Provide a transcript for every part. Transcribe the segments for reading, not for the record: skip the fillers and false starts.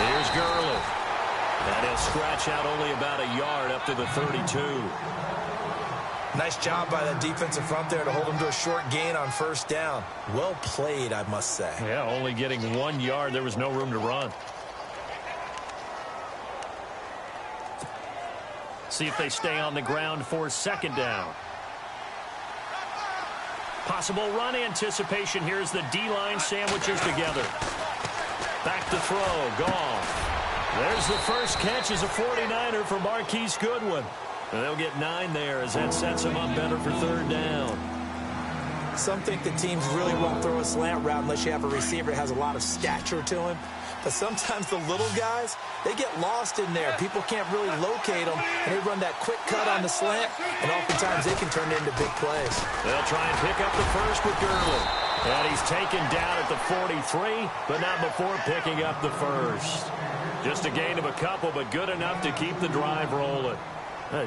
Here's Gurley. And he'll scratch out only about a yard up to the 32. Nice job by that defensive front there to hold him to a short gain on first down. Well played, I must say. Yeah, only getting 1 yard. There was no room to run. See if they stay on the ground for second down. Possible run anticipation. Here's the D-line sandwiches together. Back to throw. Goff. There's the first catch as a 49er for Marquise Goodwin. And they'll get 9 there as that sets them up better for third down. Some think the teams really won't throw a slant route unless you have a receiver that has a lot of stature to him. But sometimes the little guys, they get lost in there. People can't really locate them, and they run that quick cut on the slant, and oftentimes they can turn into big plays. They'll try and pick up the first with Gurley. And he's taken down at the 43, but not before picking up the first. Just a gain of a couple, but good enough to keep the drive rolling.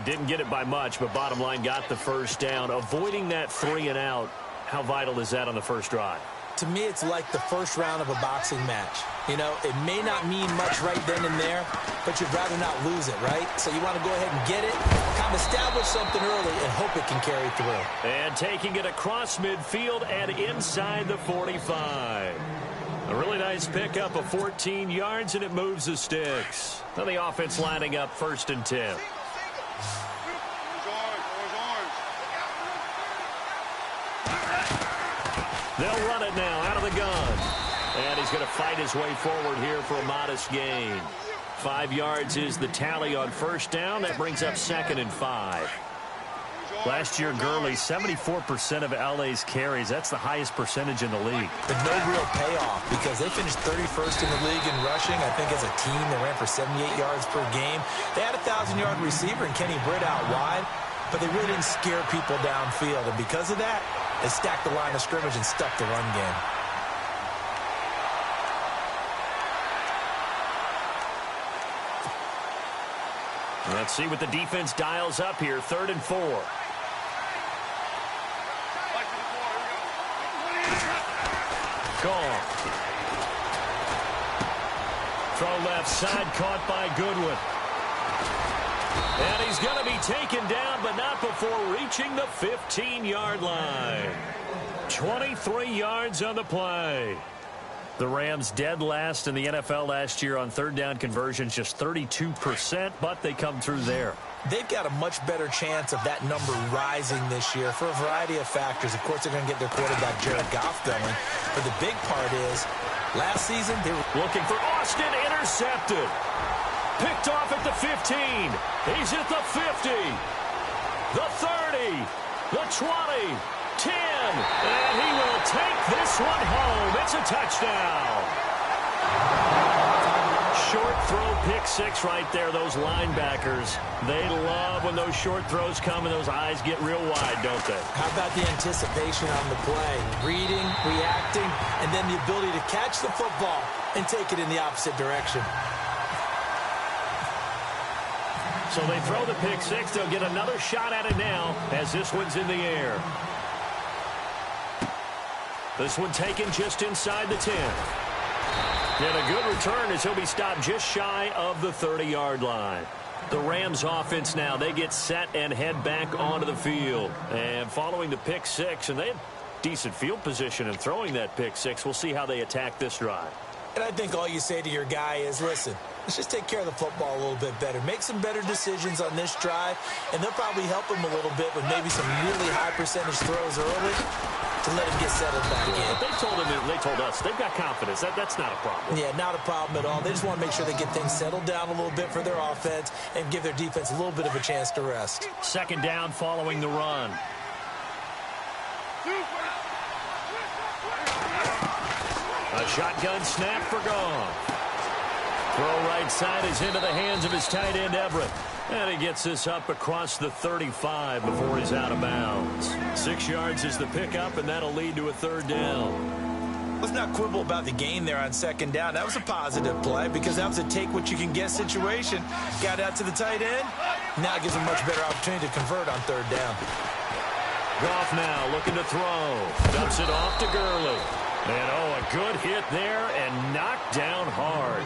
Didn't get it by much, but bottom line got the first down. Avoiding that 3 and out, how vital is that on the first drive? To me, it's like the first round of a boxing match. You know, it may not mean much right then and there, but you'd rather not lose it, right? So you want to go ahead and get it, kind of establish something early, and hope it can carry through. And taking it across midfield and inside the 45. A really nice pickup of 14 yards, and it moves the sticks. Now the offense lining up 1st and 10. They'll run it now out of the gun. And he's going to fight his way forward here for a modest gain. 5 yards is the tally on first down. That brings up 2nd and 5. Last year, Gurley, 74% of LA's carries. That's the highest percentage in the league. But no real payoff because they finished 31st in the league in rushing. I think as a team, they ran for 78 yards per game. They had a 1,000-yard receiver in Kenny Britt out wide, but they really didn't scare people downfield. And because of that, they stacked the line of scrimmage and stuck the run game. Let's see what the defense dials up here. 3rd and 4. Gone. Throw left side, caught by Goodwin. And he's going to be taken down, but not before reaching the 15-yard line. 23 yards on the play. The Rams dead last in the NFL last year on third down conversions, just 32%, but they come through there. They've got a much better chance of that number rising this year for a variety of factors. Of course, they're going to get their quarterback, Jared Goff, going. But the big part is, last season, they were looking for Austin, intercepted. Picked off at the 15. He's at the 50. The 30. The 20. 10. And he will take this one home. It's a touchdown. Short throw, pick six right there. Those linebackers, they love when those short throws come and those eyes get real wide, don't they? How about the anticipation on the play? Reading, reacting, and then the ability to catch the football and take it in the opposite direction. So they throw the pick six. They'll get another shot at it now as this one's in the air. This one taken just inside the 10. And a good return as he'll be stopped just shy of the 30-yard line. The Rams offense now, they get set and head back onto the field. And following the pick six, and they had decent field position in throwing that pick six. We'll see how they attack this drive. And I think all you say to your guy is, listen, let's just take care of the football a little bit better. Make some better decisions on this drive, and they'll probably help him a little bit with maybe some really high percentage throws early to let him get settled back in. They told us they've got confidence. That's not a problem. Yeah, not a problem at all. They just want to make sure they get things settled down a little bit for their offense and give their defense a little bit of a chance to rest. Second down following the run. A shotgun snap for Goff. Throw right side is into the hands of his tight end, Everett. And he gets this up across the 35 before he's out of bounds. 6 yards is the pickup, and that'll lead to a third down. Let's not quibble about the gain there on second down. That was a positive play because that was a take-what-you-can-get situation. Got out to the tight end. Now it gives him a much better opportunity to convert on third down. Goff now looking to throw. Dumps it off to Gurley. And, a good hit there and knocked down hard.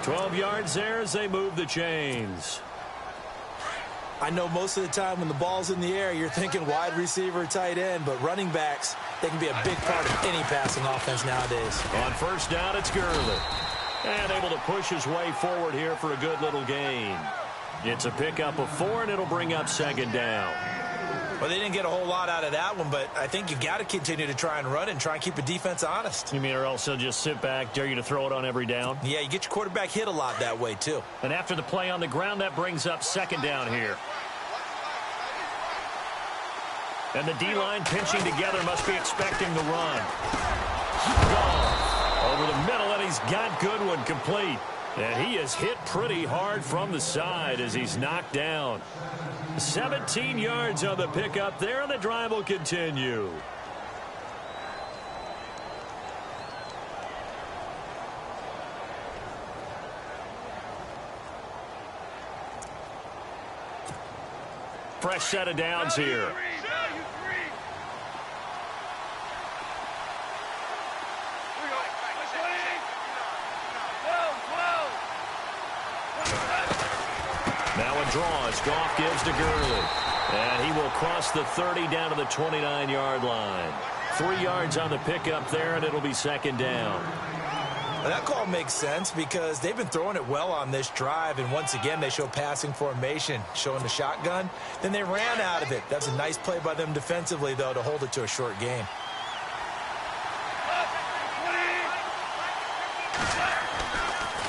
12 yards there as they move the chains. I know most of the time when the ball's in the air, you're thinking wide receiver, tight end, but running backs, they can be a big part of any passing offense nowadays. On first down, it's Gurley. And able to push his way forward here for a good little gain. It's a pickup of 4, and it'll bring up second down. Well, they didn't get a whole lot out of that one, but I think you got to continue to try and run and try and keep the defense honest. You mean or else they'll just sit back, dare you to throw it on every down? Yeah, you get your quarterback hit a lot that way, too. And after the play on the ground, that brings up second down here. And the D-line pinching together must be expecting the run. Gone over the middle, and he's got Goodwin complete. And he is hit pretty hard from the side as he's knocked down. 17 yards on the pickup there, and the drive will continue. Fresh set of downs here. Now a draw as Goff gives to Gurley. And he will cross the 30 down to the 29-yard line. 3 yards on the pickup there, and it'll be second down. Well, that call makes sense because they've been throwing it well on this drive, and once again they show passing formation, showing the shotgun. Then they ran out of it. That's a nice play by them defensively, though, to hold it to a short gain.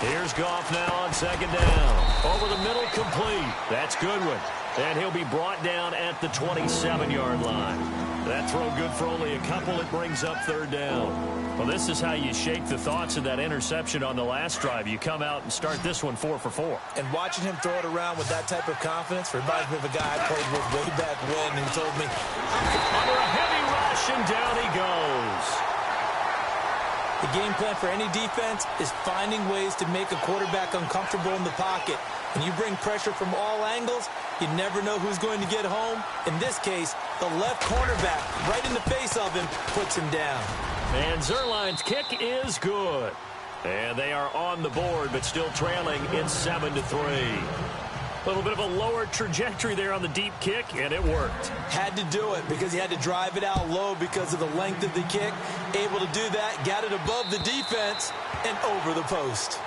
Here's Goff now on second down. Over the middle, complete. That's Goodwin. And he'll be brought down at the 27-yard line. That throw good for only a couple. It brings up third down. Well, this is how you shake the thoughts of that interception on the last drive. You come out and start this one 4 for 4. And watching him throw it around with that type of confidence reminds me of a guy I played with way back when who told me, under a heavy rush, and down he goes. The game plan for any defense is finding ways to make a quarterback uncomfortable in the pocket. When you bring pressure from all angles, you never know who's going to get home. In this case, the left cornerback, right in the face of him, puts him down. And Zerline's kick is good. And they are on the board, but still trailing in 7-3. A little bit of a lower trajectory there on the deep kick, and it worked. Had to do it because he had to drive it out low because of the length of the kick. Able to do that, got it above the defense, and over the post.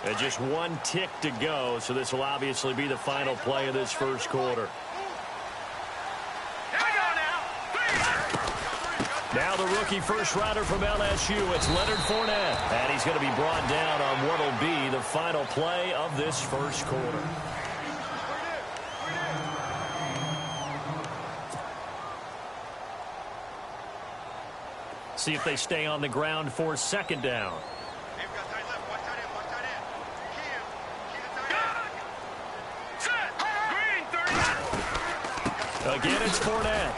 And just one tick to go, so this will obviously be the final play of this first quarter. Now the rookie first rounder from LSU, it's Leonard Fournette. And he's going to be brought down on what will be the final play of this first quarter. See if they stay on the ground for second down. Again, it's Fournette.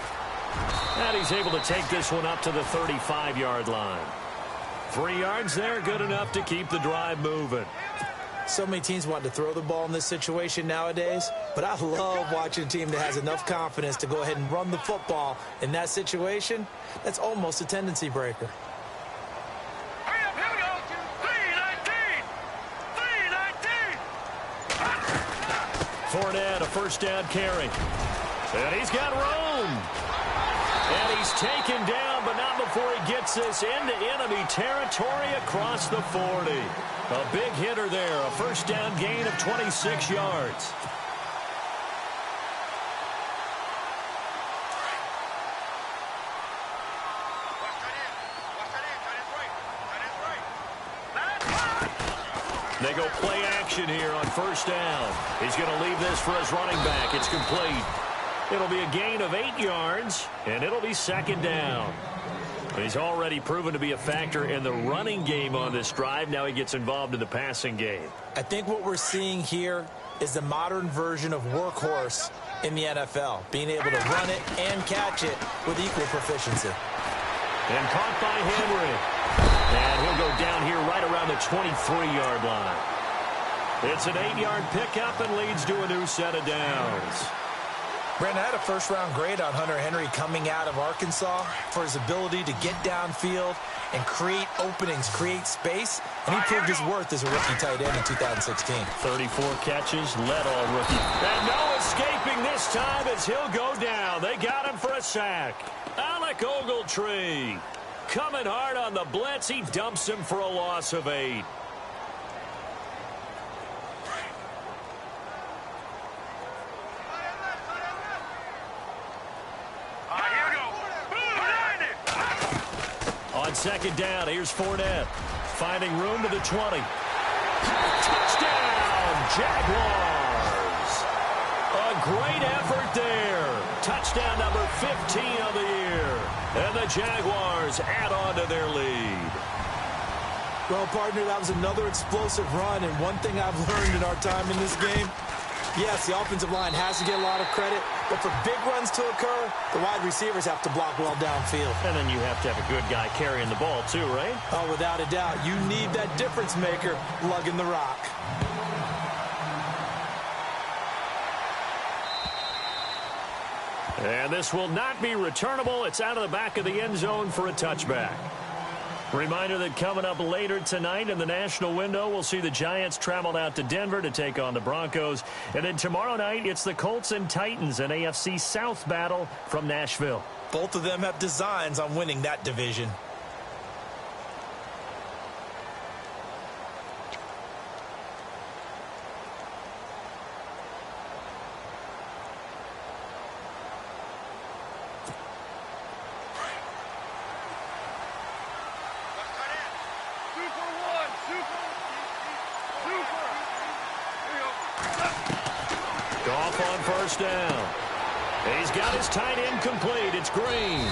And he's able to take this one up to the 35-yard line. 3 yards there, good enough to keep the drive moving. So many teams want to throw the ball in this situation nowadays, but I love watching a team that has enough confidence to go ahead and run the football. In that situation, that's almost a tendency breaker. Fournette, a first down carry. And he's got room. And he's taken down, but not before he gets this into enemy territory across the 40. A big hitter there, a first down gain of 26 yards. They go play action here on first down. He's going to leave this for his running back. It's complete. It'll be a gain of 8 yards, and it'll be second down. He's already proven to be a factor in the running game on this drive. Now he gets involved in the passing game. I think what we're seeing here is the modern version of workhorse in the NFL, being able to run it and catch it with equal proficiency. And caught by Henry. And he'll go down here right around the 23-yard line. It's an 8-yard pickup and leads to a new set of downs. Brandon, I had a first-round grade on Hunter Henry coming out of Arkansas for his ability to get downfield and create openings, create space, and he proved his worth as a rookie tight end in 2016. 34 catches, led all rookie. And no escaping this time as he'll go down. They got him for a sack. Alec Ogletree coming hard on the blitz. He dumps him for a loss of 8. On second down, here's Fournette. Finding room to the 20. Touchdown, Jaguars. A great effort there. Touchdown number 15 of the year. And the Jaguars add on to their lead. Well, partner, that was another explosive run, and one thing I've learned in our time in this game, yes, the offensive line has to get a lot of credit, but for big runs to occur, the wide receivers have to block well downfield. And then you have to have a good guy carrying the ball too, right? Oh, without a doubt. You need that difference maker lugging the rock. And this will not be returnable. It's out of the back of the end zone for a touchback. Reminder that coming up later tonight in the national window, we'll see the Giants travel out to Denver to take on the Broncos. And then tomorrow night, it's the Colts and Titans, an AFC South battle from Nashville. Both of them have designs on winning that division. First down. He's got his tight end complete. It's Green.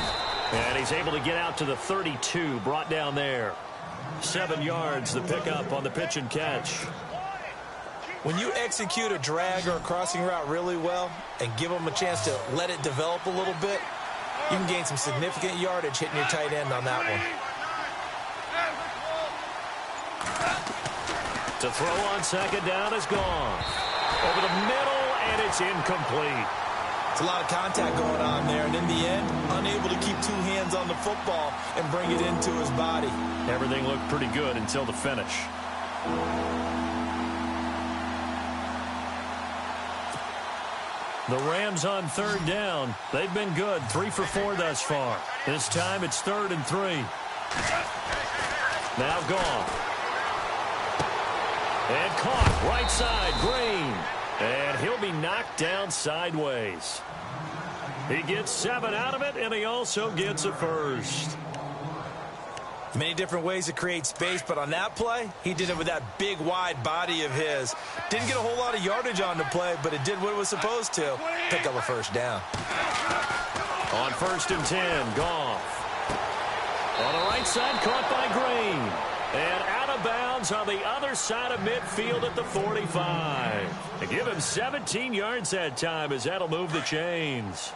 And he's able to get out to the 32, brought down there. 7 yards, the pickup on the pitch and catch. When you execute a drag or a crossing route really well and give them a chance to let it develop a little bit, you can gain some significant yardage hitting your tight end on that one. To throw on second down is gone. Over the middle, and it's incomplete. It's a lot of contact going on there, and in the end, unable to keep 2 hands on the football and bring it into his body. Everything looked pretty good until the finish. The Rams on third down. They've been good, 3 for 4 thus far. This time it's 3rd and 3. Now gone. And caught, right side, Green. And he'll be knocked down sideways. He gets 7 out of it, and he also gets a first. Many different ways to create space, but on that play, he did it with that big, wide body of his. Didn't get a whole lot of yardage on the play, but it did what it was supposed to. Pick up a first down. On 1st and 10, Goff. On the right side, caught by Green. And out of bounds on the other side of midfield at the 45. They give him 17 yards that time as that'll move the chains.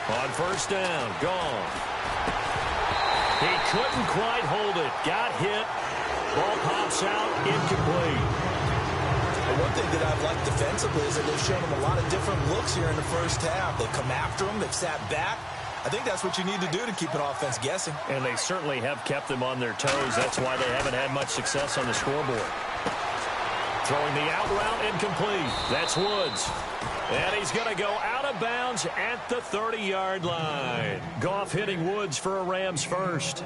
On 1st down, gone. He couldn't quite hold it. Got hit. Ball pops out, incomplete. One thing that I've liked defensively is that they've shown him a lot of different looks here in the first half. They've come after him. They've sat back. I think that's what you need to do to keep an offense guessing. And they certainly have kept them on their toes. That's why they haven't had much success on the scoreboard. Throwing the out route incomplete. That's Woods. And he's going to go out of bounds at the 30-yard line. Goff hitting Woods for a Rams first.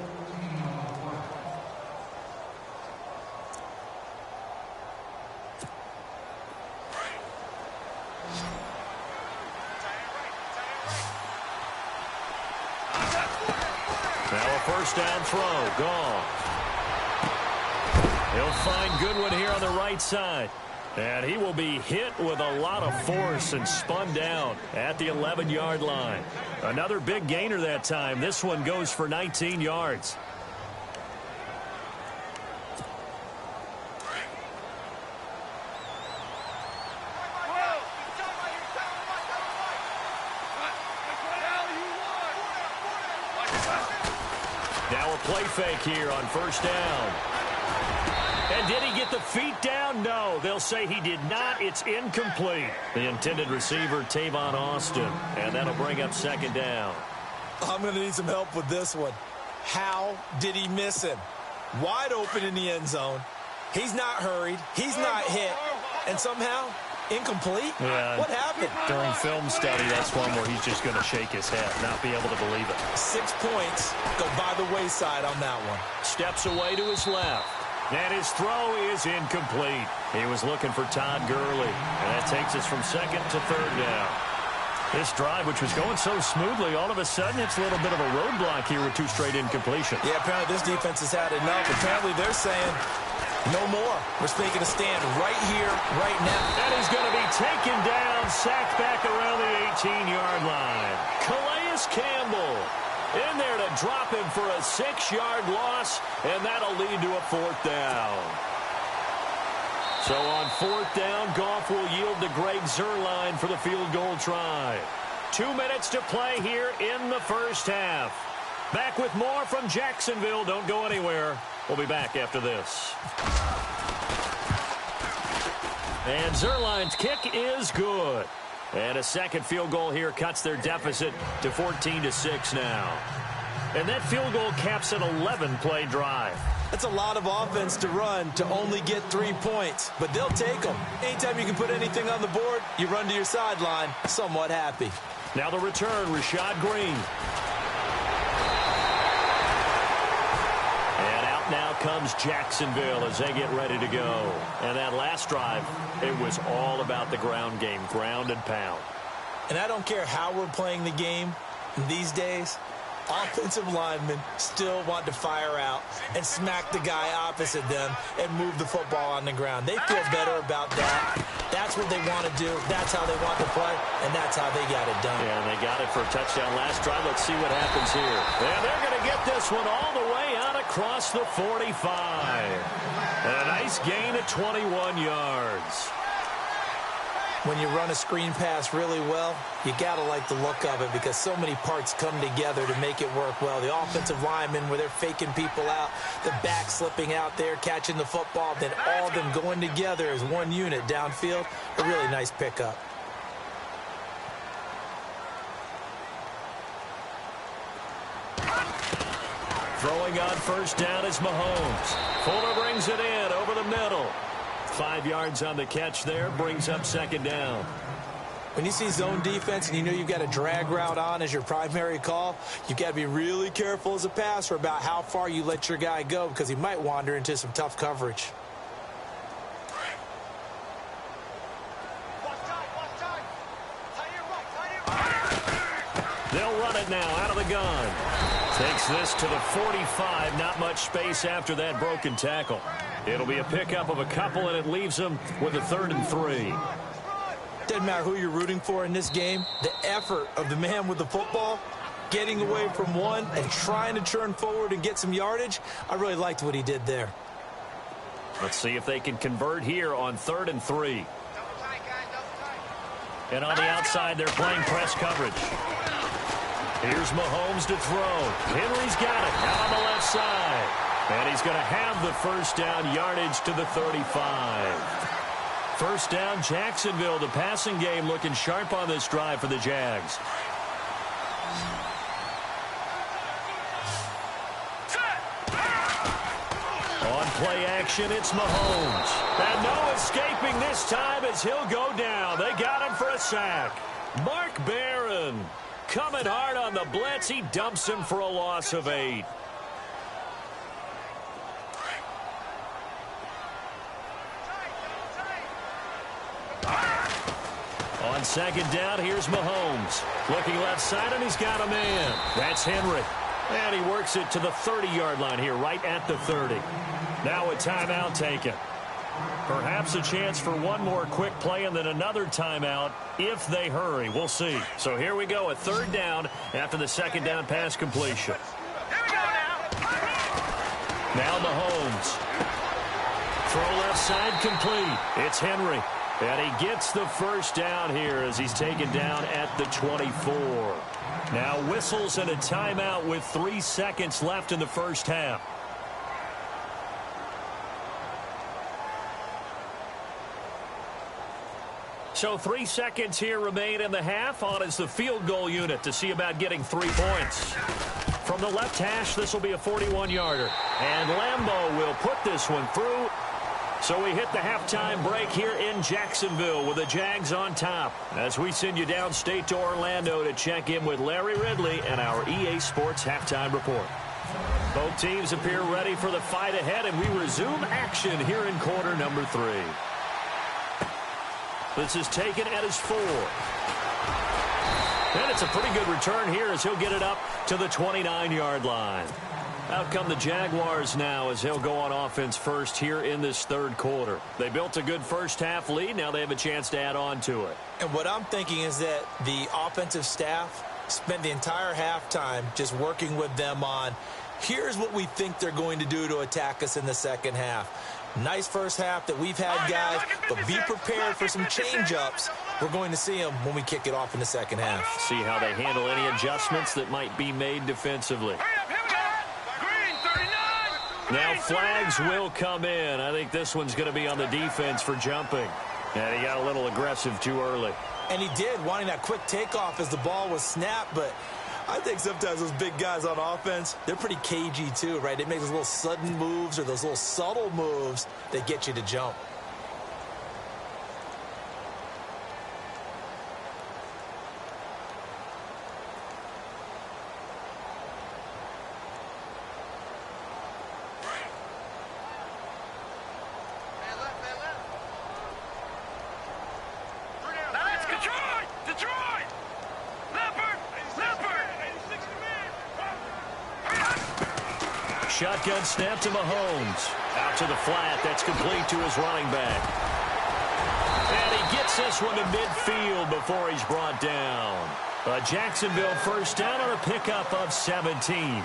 Now a first down throw. Gone. He'll find Goodwin here on the right side. And he will be hit with a lot of force and spun down at the 11-yard line. Another big gainer that time. This one goes for 19 yards. Now a play fake here on 1st down. And did he get the Feet down, no. They'll say he did not. It's incomplete. The intended receiver, Tavon Austin. And that'll bring up second down. I'm going to need some help with this one. How did he miss him? Wide open in the end zone. He's not hurried. He's not hit. And somehow, incomplete? Yeah, what happened? During film study, that's one where he's just going to shake his head, not be able to believe it. 6 points go by the wayside on that one. Steps away to his left. And his throw is incomplete. He was looking for Todd Gurley. And that takes us from second to third down. This drive, which was going so smoothly, all of a sudden it's a little bit of a roadblock here with 2 straight incompletions. Yeah, apparently this defense has had enough. Apparently they're saying no more. We're making a stand right here, right now. And he's going to be taken down, sacked back around the 18-yard line. Calais Campbell in there to drop him for a 6-yard loss, and that'll lead to a 4th down. So on 4th down, Goff will yield to Greg Zuerlein for the field goal try. 2 minutes to play here in the first half. Back with more from Jacksonville. Don't go anywhere. We'll be back after this. And Zuerlein's kick is good. And a second field goal here cuts their deficit to 14-6 now. And that field goal caps an 11-play drive. That's a lot of offense to run to only get 3 points, but they'll take them. Anytime you can put anything on the board, you run to your sideline, somewhat happy. Now the return, Rashad Green. And out now comes Jacksonville as they get ready to go. And that last drive, it was all about the ground game, ground and pound. And I don't care how we're playing the game these days, offensive linemen still want to fire out and smack the guy opposite them and move the football on the ground. They feel better about that. That's what they want to do. That's how they want to play, and that's how they got it done. Yeah, they got it for a touchdown last drive. Let's see what happens here. And they're going to get this one all the way out across the 45. And a nice gain of 21 yards. When you run a screen pass really well, you got to like the look of it because so many parts come together to make it work well. The offensive linemen, where they're faking people out, the back slipping out there, catching the football, then all of them going together as one unit downfield. A really nice pickup. Throwing on first down is Mahomes. Fuller brings it in over the middle. 5 yards on the catch there, brings up second down. When you see zone defense and you know you've got a drag route on as your primary call, you've got to be really careful as a passer about how far you let your guy go because he might wander into some tough coverage. They'll run it now out of the gun. Takes this to the 45. Not much space after that broken tackle. It'll be a pickup of a couple, and it leaves them with a 3rd and 3. Doesn't matter who you're rooting for in this game. The effort of the man with the football, getting away from one and trying to turn forward and get some yardage, I really liked what he did there. Let's see if they can convert here on 3rd and 3. And on the outside, they're playing press coverage. Here's Mahomes to throw. Henry's got it out on the left side. And he's going to have the first down, yardage to the 35. First down, Jacksonville. The passing game looking sharp on this drive for the Jags. On play action, it's Mahomes. And no escaping this time as he'll go down. They got him for a sack. Mark Barron coming hard on the blitz. He dumps him for a loss of 8. On second down, here's Mahomes. Looking left side, and he's got a man. That's Henry. And he works it to the 30-yard line here, right at the 30. Now a timeout taken. Perhaps a chance for one more quick play and then another timeout if they hurry. We'll see. So here we go, a 3rd down after the second down pass completion. Now Mahomes. Throw left side complete. It's Henry. And he gets the first down here as he's taken down at the 24. Now whistles and a timeout with 3 seconds left in the first half. So 3 seconds here remain in the half. On is the field goal unit to see about getting 3 points. From the left hash, this will be a 41-yarder. And Lambeau will put this one through. So we hit the halftime break here in Jacksonville with the Jags on top. As we send you downstate to Orlando to check in with Larry Ridley and our EA Sports halftime report. Both teams appear ready for the fight ahead, and we resume action here in quarter number 3. This is taken at his 4. And it's a pretty good return here as he'll get it up to the 29-yard line. Out come the Jaguars now as he'll go on offense first here in this third quarter. They built a good first-half lead. Now they have a chance to add on to it. And what I'm thinking is that the offensive staff spent the entire halftime just working with them on, here's what we think they're going to do to attack us in the second half. Nice first half that we've had, guys, but be prepared for some change-ups. We're going to see them when we kick it off in the second half. See how they handle any adjustments that might be made defensively. Now flags will come in. I think this one's going to be on the defense for jumping. And he got a little aggressive too early. And he did, wanting that quick takeoff as the ball was snapped, but I think sometimes those big guys on offense, they're pretty cagey too, right? They make those little sudden moves or those little subtle moves that get you to jump. Shotgun snap to Mahomes. Out to the flat. That's complete to his running back. And he gets this one to midfield before he's brought down. A Jacksonville first down on a pickup of 17.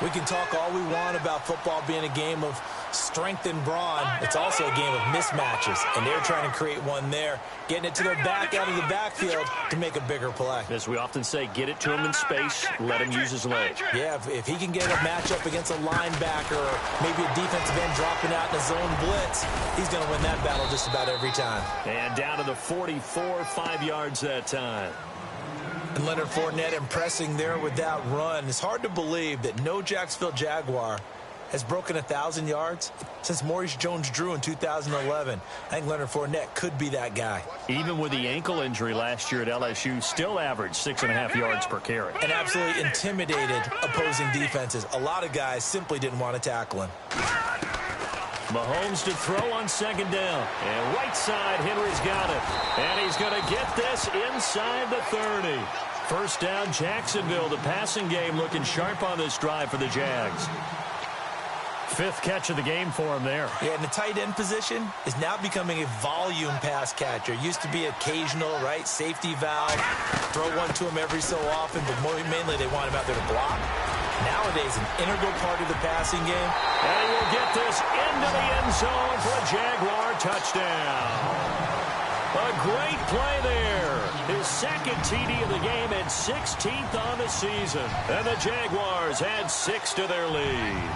We can talk all we want about football being a game of strength and brawn. It's also a game of mismatches, and they're trying to create one there, getting it to their back out of the backfield to make a bigger play. As we often say, get it to him in space, let him use his leg. Yeah, if he can get a matchup against a linebacker or maybe a defensive end dropping out in a zone blitz, he's going to win that battle just about every time. And down to the 44, 5 yards that time. And Leonard Fournette impressing there with that run. It's hard to believe that no Jacksonville Jaguar has broken 1,000 yards since Maurice Jones-Drew in 2011. I think Leonard Fournette could be that guy. Even with the ankle injury last year at LSU, still averaged 6.5 yards per carry. And absolutely intimidated opposing defenses. A lot of guys simply didn't want to tackle him. Mahomes to throw on second down. And right side, Henry's got it. And he's going to get this inside the 30. First down, Jacksonville. The passing game looking sharp on this drive for the Jags. 5th catch of the game for him there. Yeah, and the tight end position is now becoming a volume pass catcher. Used to be occasional, right? Safety valve. Throw one to him every so often, but mainly they want him out there to block. Nowadays, an integral part of the passing game. And he will get this into the end zone for a Jaguar touchdown. A great play there. His second TD of the game and 16th on the season. And the Jaguars add 6 to their lead.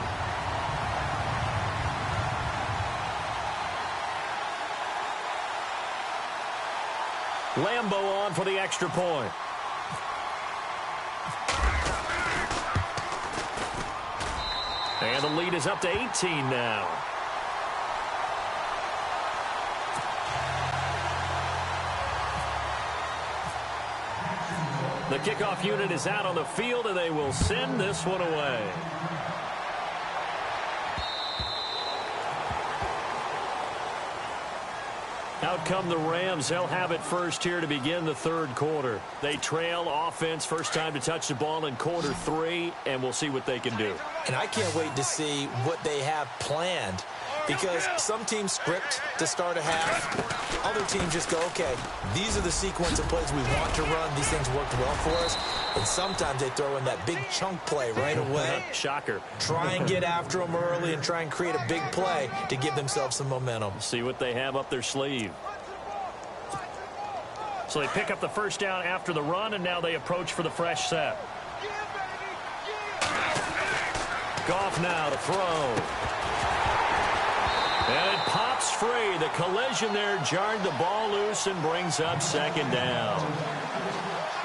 Lambeau on for the extra point. And the lead is up to 18 now. The kickoff unit is out on the field, and they will send this one away. Out come the Rams. They'll have it first here to begin the third quarter. They trail offense, first time to touch the ball in quarter 3, and we'll see what they can do. And I can't wait to see what they have planned, because some teams script to start a half. Other teams just go, okay, these are the sequence of plays we want to run. These things worked well for us. And sometimes they throw in that big chunk play right away. Shocker. Try and get after them early and try and create a big play to give themselves some momentum. See what they have up their sleeve. So they pick up the first down after the run, and now they approach for the fresh set. Goff now to throw. And it pops free. The collision there jarred the ball loose and brings up second down.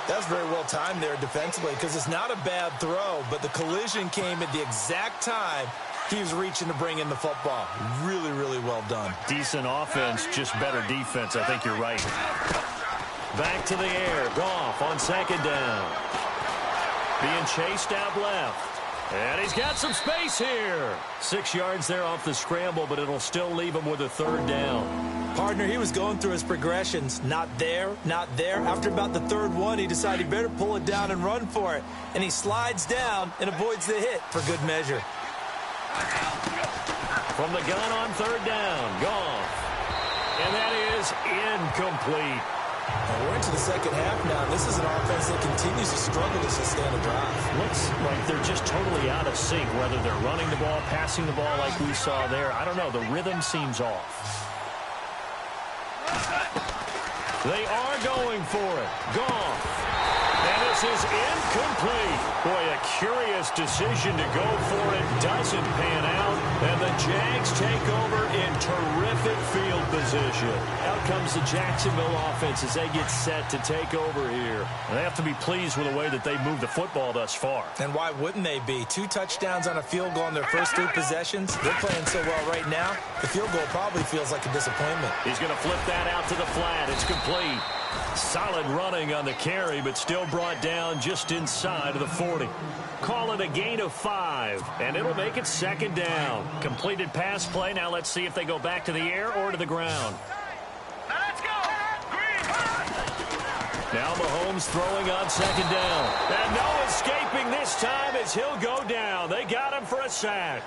That's very well timed there defensively because it's not a bad throw, but the collision came at the exact time he was reaching to bring in the football. Really, really well done. Decent offense, just better defense. I think you're right. Back to the air. Goff on second down. Being chased out left. And he's got some space here. 6 yards there off the scramble, but it'll still leave him with a third down. Partner, he was going through his progressions. Not there, not there. After about the third one, he decided he better pull it down and run for it. And he slides down and avoids the hit for good measure. From the gun on third down, Goff. And that is incomplete. Well, we're into the second half now. This is an offense that continues to struggle to sustain a drive. Looks like they're just totally out of sync, whether they're running the ball, passing the ball like we saw there. I don't know. The rhythm seems off. They are going for it. Goff. And this is incomplete. Boy, a curious decision to go for it. Doesn't pan out. And the Jags take over in terrific field position. Out comes the Jacksonville offense as they get set to take over here. And they have to be pleased with the way that they've moved the football thus far. And why wouldn't they be? 2 touchdowns on a field goal in their first 3 possessions. They're playing so well right now, the field goal probably feels like a disappointment. He's going to flip that out to the flat. It's complete. Solid running on the carry, but still brought down just inside of the 40. Call it a gain of 5, and it'll make it second down. Completed pass play. Now let's see if they go back to the air or to the ground. Let's go! Now Mahomes throwing on second down. And no escaping this time as he'll go down. They got him for a sack.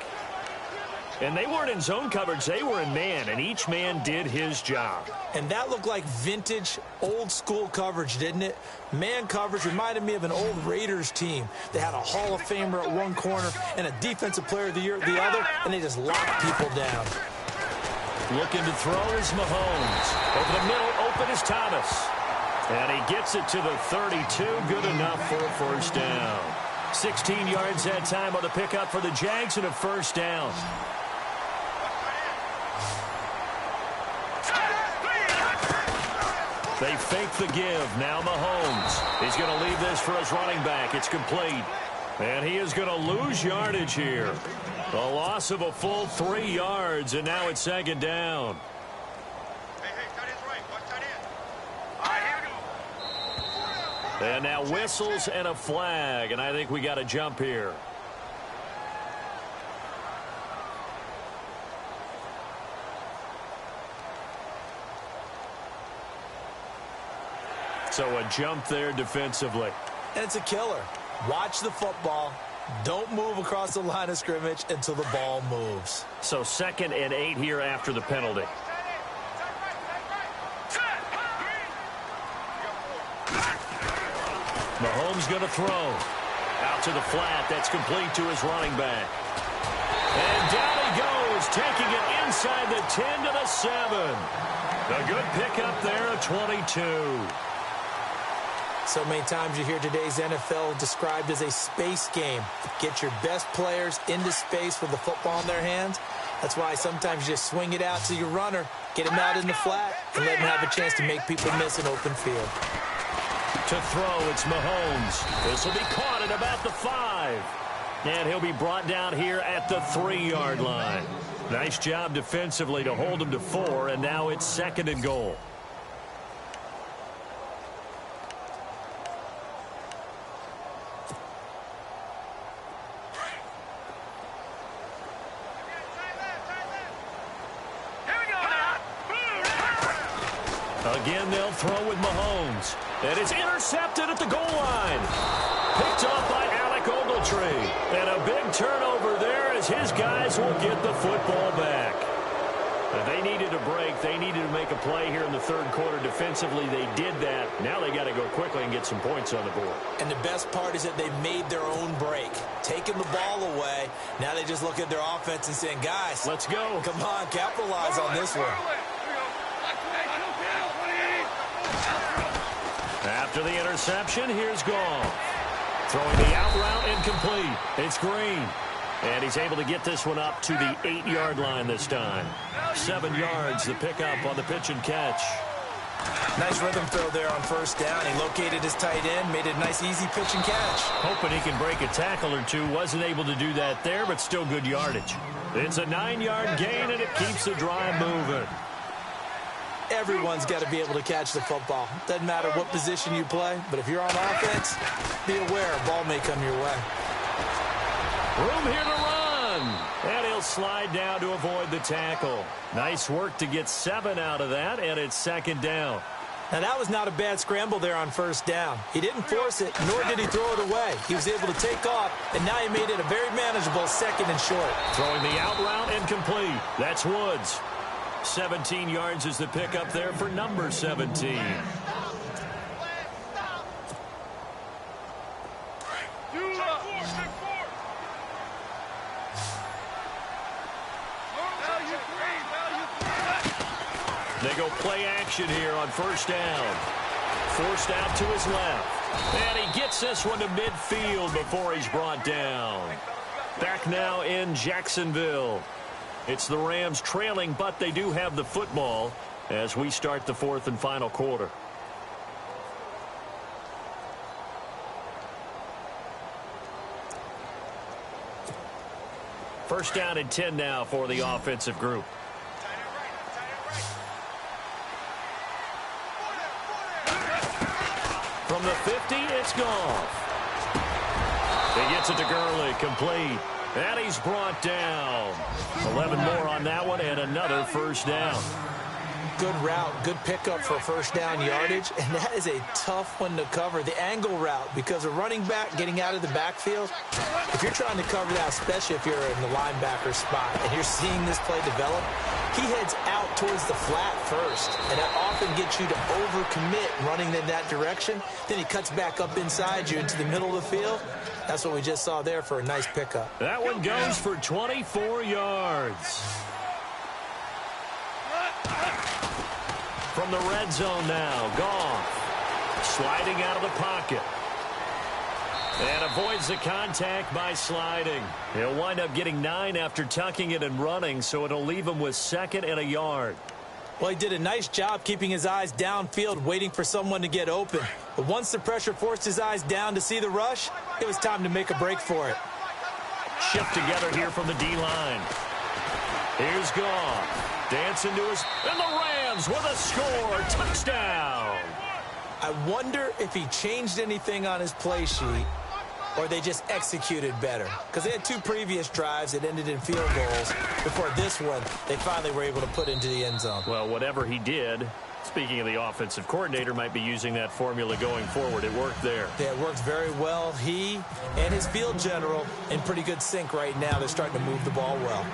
And they weren't in zone coverage. They were in man, and each man did his job. And that looked like vintage, old-school coverage, didn't it? Man coverage reminded me of an old Raiders team. They had a Hall of Famer at one corner and a Defensive Player of the Year at the other, and they just locked people down. Looking to throw is Mahomes. Over the middle, open is Thomas. And he gets it to the 32. Good enough for a first down. 16 yards that time on the pickup for the Jags and a first down. They fake the give. Now Mahomes. He's going to leave this for his running back. It's complete. And he is going to lose yardage here. A loss of a full 3 yards, and now it's second down. And now whistles and a flag, and I think we got a jump here. So a jump there defensively. And it's a killer. Watch the football. Don't move across the line of scrimmage until the ball moves. So 2nd and 8 here after the penalty. Mahomes going to throw. Out to the flat. That's complete to his running back. And down he goes, taking it inside the 10 to the 7. A good pickup there, a 22. So many times you hear today's NFL described as a space game. Get your best players into space with the football in their hands. That's why sometimes you just swing it out to your runner, get him out in the flat, and let him have a chance to make people miss an open field. To throw, it's Mahomes. This will be caught at about the 5. And he'll be brought down here at the 3-yard line. Nice job defensively to hold him to 4, and now it's 2nd and goal. Again, they'll throw with Mahomes. And it's intercepted at the goal line. Picked off by Alec Ogletree. And a big turnover there as his guys will get the football back. They needed a break. They needed to make a play here in the 3rd quarter defensively. They did that. Now they got to go quickly and get some points on the board. And the best part is that they made their own break. Taking the ball away. Now they just look at their offense and saying, guys, let's go. Come on, capitalize on this one. After the interception, here's Goff. Throwing the out route incomplete. It's Green. And he's able to get this one up to the 8-yard line this time. 7 yards, the pickup on the pitch and catch. Nice rhythm throw there on first down. He located his tight end, made it a nice easy pitch and catch. Hoping he can break a tackle or two. Wasn't able to do that there, but still good yardage. It's a 9-yard gain, and it keeps the drive moving. Everyone's got to be able to catch the football. Doesn't matter what position you play, but if you're on offense, be aware a ball may come your way. Room here to run. And he'll slide down to avoid the tackle. Nice work to get 7 out of that, and it's second down. Now, that was not a bad scramble there on first down. He didn't force it, nor did he throw it away. He was able to take off, and now he made it a very manageable second and short. Throwing the out route and complete. That's Woods. 17 yards is the pickup there for number 17. They go play action here on first down. Forced out to his left. And he gets this one to midfield before he's brought down. Back now in Jacksonville. It's the Rams trailing, but they do have the football as we start the 4th and final quarter. First down and 10 now for the offensive group. From the 50, it's Goff. He gets it to Gurley, complete. And he's brought down. 11 more on that one, and another first down. Good route, good pickup for first down yardage, and that is a tough one to cover. The angle route, because a running back getting out of the backfield, if you're trying to cover that, especially if you're in the linebacker spot, and you're seeing this play develop, he heads out towards the flat first, and that often gets you to overcommit running in that direction. Then he cuts back up inside you into the middle of the field. That's what we just saw there for a nice pickup. That one goes for 24 yards. From the red zone now, Goff sliding out of the pocket. And avoids the contact by sliding. He'll wind up getting 9 after tucking it and running, so it'll leave him with 2nd and a yard. Well, he did a nice job keeping his eyes downfield, waiting for someone to get open. But once the pressure forced his eyes down to see the rush, it was time to make a break for it. Shift together here from the D-line. Here's Goff. Dancing to his... And the Rams with a score. Touchdown. I wonder if he changed anything on his play sheet or they just executed better. Because they had 2 previous drives that ended in field goals. Before this one, they finally were able to put into the end zone. Well, whatever he did, speaking of the offensive coordinator, might be using that formula going forward. It worked there. Yeah, it worked very well. He and his field general in pretty good sync right now. They're starting to move the ball well.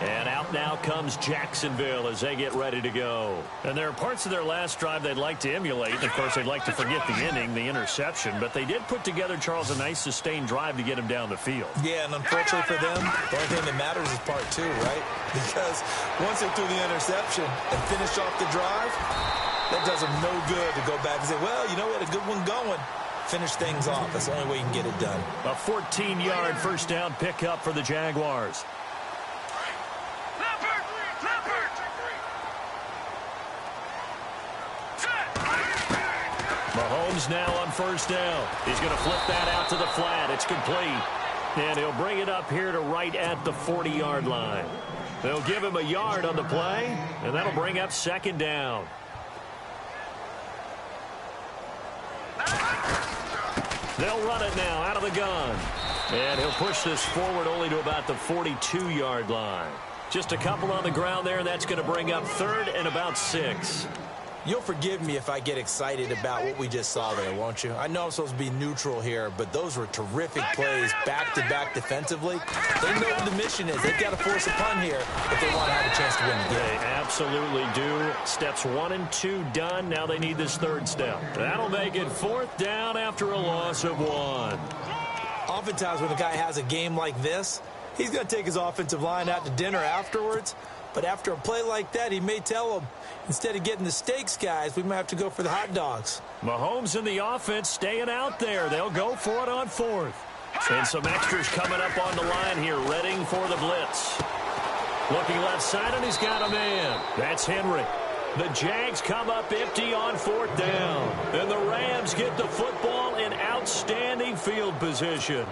And out now comes Jacksonville as they get ready to go. And there are parts of their last drive they'd like to emulate. Of course, they'd like to forget the inning, the interception. But they did put together, Charles, a nice sustained drive to get him down the field. Yeah, and unfortunately for them, the only thing that matters is part 2, right? Because once they threw the interception and finished off the drive, that does them no good to go back and say, well, you know, we had a good one going. Finish things off. That's the only way you can get it done. A 14-yard first down pickup for the Jaguars. Mahomes now on first down. He's going to flip that out to the flat. It's complete. And he'll bring it up here to right at the 40-yard line. They'll give him a yard on the play, and that'll bring up second down. They'll run it now out of the gun. And he'll push this forward only to about the 42-yard line. Just a couple on the ground there, and that's going to bring up 3rd and about 6. You'll forgive me if I get excited about what we just saw there, won't you? I know I'm supposed to be neutral here, but those were terrific plays back-to-back defensively. They know what the mission is. They've got to force a punt here if they want to have a chance to win the game. They absolutely do. Steps 1 and 2 done. Now they need this 3rd step. That'll make it 4th down after a loss of 1. Oftentimes when a guy has a game like this, he's going to take his offensive line out to dinner afterwards. But after a play like that, he may tell them, instead of getting the steaks, guys, we might have to go for the hot dogs. Mahomes and the offense staying out there. They'll go for it on fourth. And some extras coming up on the line here, readying for the blitz. Looking left side, and he's got a man. That's Henry. The Jags come up empty on fourth down. And the Rams get the football in outstanding field position.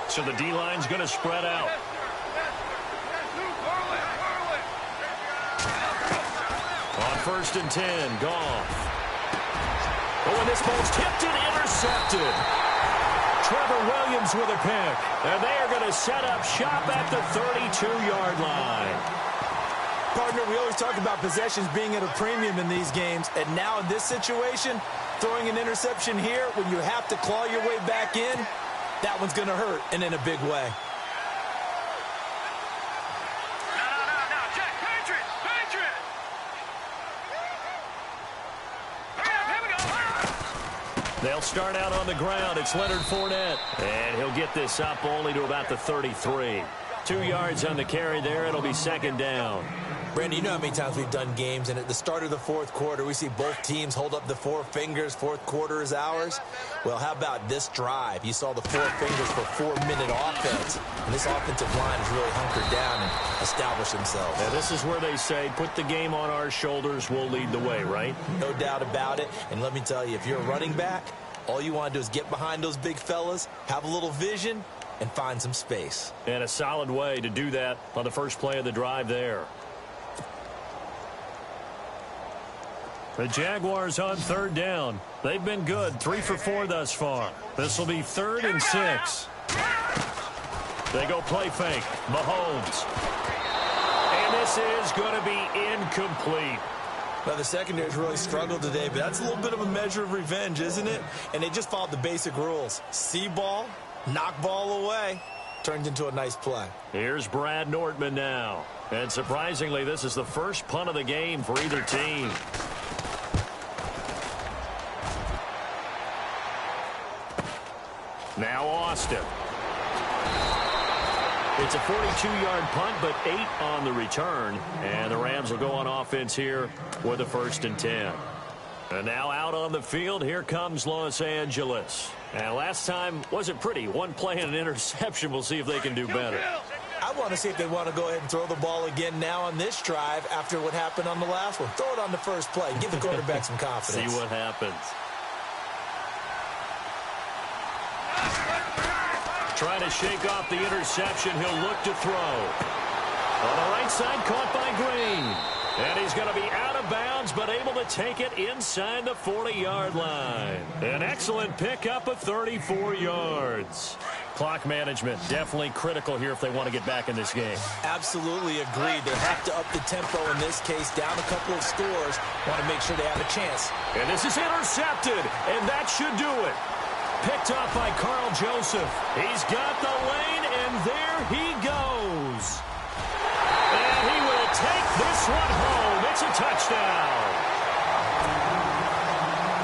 So the D-line's going to spread out. On 1st and 10, Goff. Oh, and this ball's tipped and intercepted. Trevor Williams with a pick. And they are going to set up shop at the 32-yard line. Partner, we always talk about possessions being at a premium in these games. And now in this situation, throwing an interception here when you have to claw your way back in, that one's going to hurt, and in a big way. They'll start out on the ground. It's Leonard Fournette. And he'll get this up only to about the 33. 2 yards on the carry there. It'll be 2nd down. Brandon, you know how many times we've done games, and at the start of the fourth quarter, we see both teams hold up the 4 fingers. Fourth quarter is ours. Well, how about this drive? You saw the 4 fingers for 4-minute offense. And this offensive line has really hunkered down and established themselves. And this is where they say, put the game on our shoulders, we'll lead the way, right? No doubt about it. And let me tell you, if you're a running back, all you want to do is get behind those big fellas, have a little vision, and find some space. And a solid way to do that on the first play of the drive there. The Jaguars on 3rd down. They've been good, 3 for 4 thus far. This will be 3rd and 6. They go play fake. Mahomes. And this is going to be incomplete. Now, the secondary's really struggled today, but that's a little bit of a measure of revenge, isn't it? And they just followed the basic rules. See ball, knock ball away. Turned into a nice play. Here's Brad Nortman now. And surprisingly, this is the first punt of the game for either team. Now Austin. It's a 42-yard punt, but 8 on the return. And the Rams will go on offense here with a 1st and 10. And now out on the field, here comes Los Angeles. And last time wasn't pretty. 1 play and an interception. We'll see if they can do better. I want to see if they want to go ahead and throw the ball again now on this drive after what happened on the last one. Throw it on the first play and give the quarterback some confidence. See what happens. Trying to shake off the interception. He'll look to throw. On the right side, caught by Green. And he's going to be out of bounds, but able to take it inside the 40-yard line. An excellent pickup of 34 yards. Clock management, definitely critical here if they want to get back in this game. Absolutely agreed. They have to up the tempo in this case, down a couple of scores. Want to make sure they have a chance. And this is intercepted, and that should do it. Picked up by Carl Joseph. He's got the lane, and there he goes. And he will take this one home. It's a touchdown.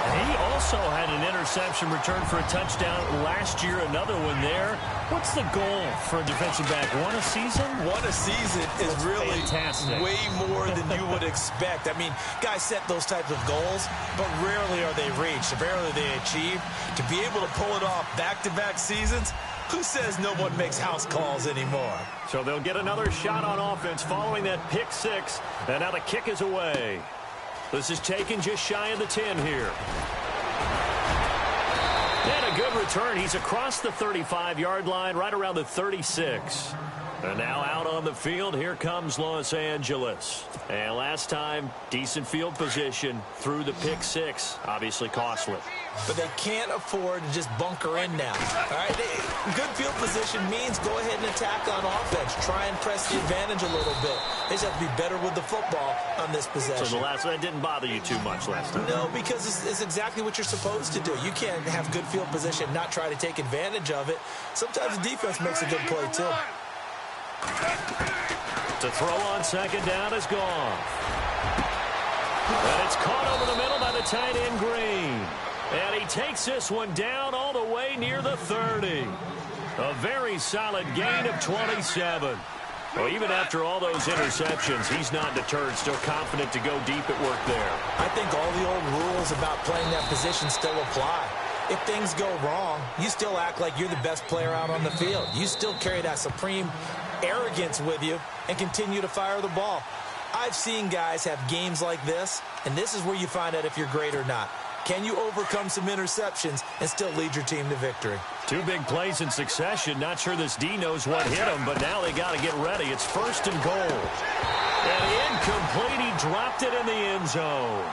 He also had an interception return for a touchdown last year, another one there. What's the goal for a defensive back? One a season? One a season is really fantastic. Way more than you would expect. I mean, guys set those types of goals, but rarely are they reached, rarely are they achieved. To be able to pull it off back-to-back seasons, who says no one makes house calls anymore? So they'll get another shot on offense following that pick 6, and now the kick is away. This is taken just shy of the 10 here. And a good return. He's across the 35-yard line, right around the 36. And now out on the field, here comes Los Angeles. And last time, decent field position through the pick 6. Obviously costly. But they can't afford to just bunker in now. All right, good field position means go ahead and attack on offense. Try and press the advantage a little bit. They just have to be better with the football on this possession. So that didn't bother you too much last time? No, because it's exactly what you're supposed to do. You can't have good field position and not try to take advantage of it. Sometimes the defense makes a good play, too. To throw on second down is gone. And it's caught over the middle by the tight end Green. And he takes this one down all the way near the 30. A very solid gain of 27. Well, even after all those interceptions, he's not deterred, still confident to go deep at work there. I think all the old rules about playing that position still apply. If things go wrong, you still act like you're the best player out on the field. You still carry that supreme arrogance with you and continue to fire the ball. I've seen guys have games like this, and this is where you find out if you're great or not. Can you overcome some interceptions and still lead your team to victory? 2 big plays in succession. Not sure this D knows what hit him, but now they got to get ready. It's 1st and goal. And incomplete. He dropped it in the end zone.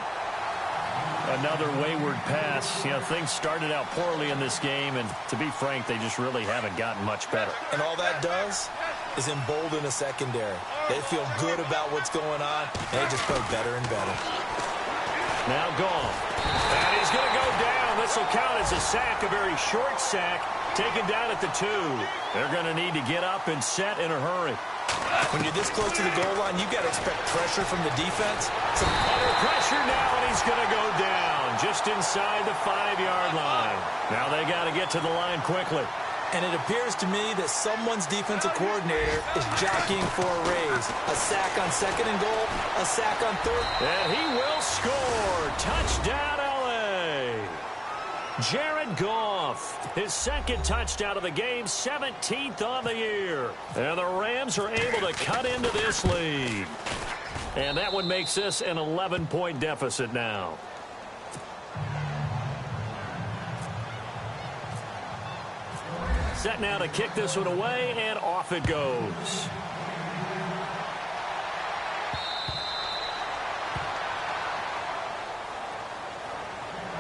Another wayward pass. You know, things started out poorly in this game, and to be frank, they just really haven't gotten much better. And all that does is embolden a secondary. They feel good about what's going on, and they just play better and better. Now gone. And he's going to go down. This will count as a sack, a very short sack, taken down at the 2. They're going to need to get up and set in a hurry. When you're this close to the goal line, you've got to expect pressure from the defense. Some under pressure now, and he's going to go down just inside the 5-yard line. Now they got to get to the line quickly. And it appears to me that someone's defensive coordinator is jockeying for a raise. A sack on 2nd and goal, a sack on 3rd. And he will score. Touchdown, L.A. Jared Goff, his 2nd touchdown of the game, 17th on the year. And the Rams are able to cut into this lead. And that one makes this an 11-point deficit now. Set now to kick this one away, and off it goes.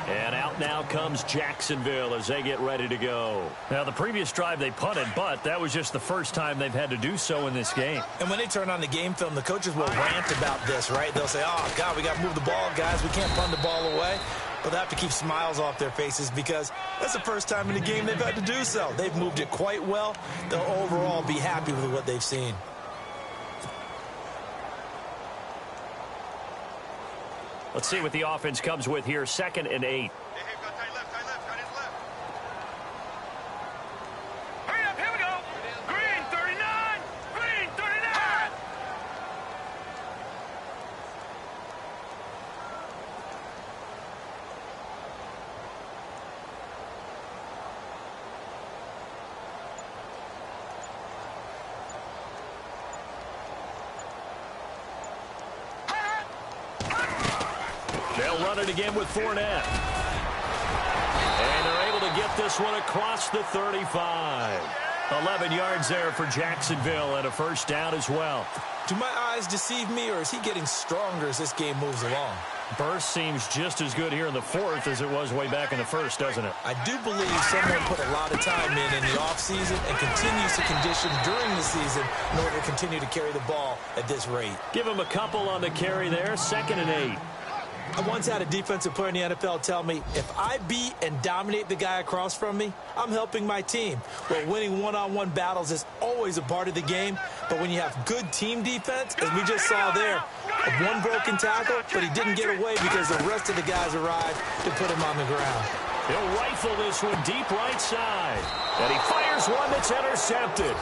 And out now comes Jacksonville as they get ready to go. Now, the previous drive they punted, but that was just the first time they've had to do so in this game. And when they turn on the game film, the coaches will rant about this, right? They'll say, oh, God, we got to move the ball, guys. We can't punt the ball away. But they have to keep smiles off their faces because that's the first time in the game they've had to do so. They've moved it quite well. They'll overall be happy with what they've seen. Let's see what the offense comes with here. 2nd and 8. Hurry up, here we go. Green 39, green 39. They'll run it again with Fournette. And they're able to get this one across the 35. 11 yards there for Jacksonville and a 1st down as well. Do my eyes deceive me, or is he getting stronger as this game moves along? Burst seems just as good here in the 4th as it was way back in the 1st, doesn't it? I do believe someone put a lot of time in the offseason and continues to condition during the season in order to continue to carry the ball at this rate. Give him a couple on the carry there. 2nd and 8. I once had a defensive player in the NFL tell me, if I beat and dominate the guy across from me, I'm helping my team. Well, winning one-on-one battles is always a part of the game, but when you have good team defense, as we just saw there, one broken tackle, but he didn't get away because the rest of the guys arrived to put him on the ground. He'll rifle this one deep right side, and he fires one that's intercepted.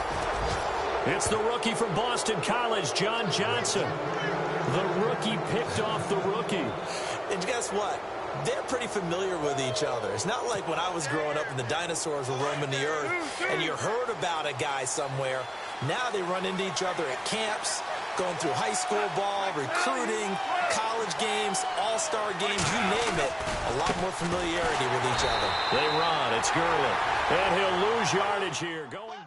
It's the rookie from Boston College, John Johnson. The rookie picked off the rookie. And guess what? They're pretty familiar with each other. It's not like when I was growing up and the dinosaurs were roaming the earth and you heard about a guy somewhere. Now they run into each other at camps, going through high school ball, recruiting, college games, all-star games, you name it. A lot more familiarity with each other. They run. It's Gurley. And he'll lose yardage here. Going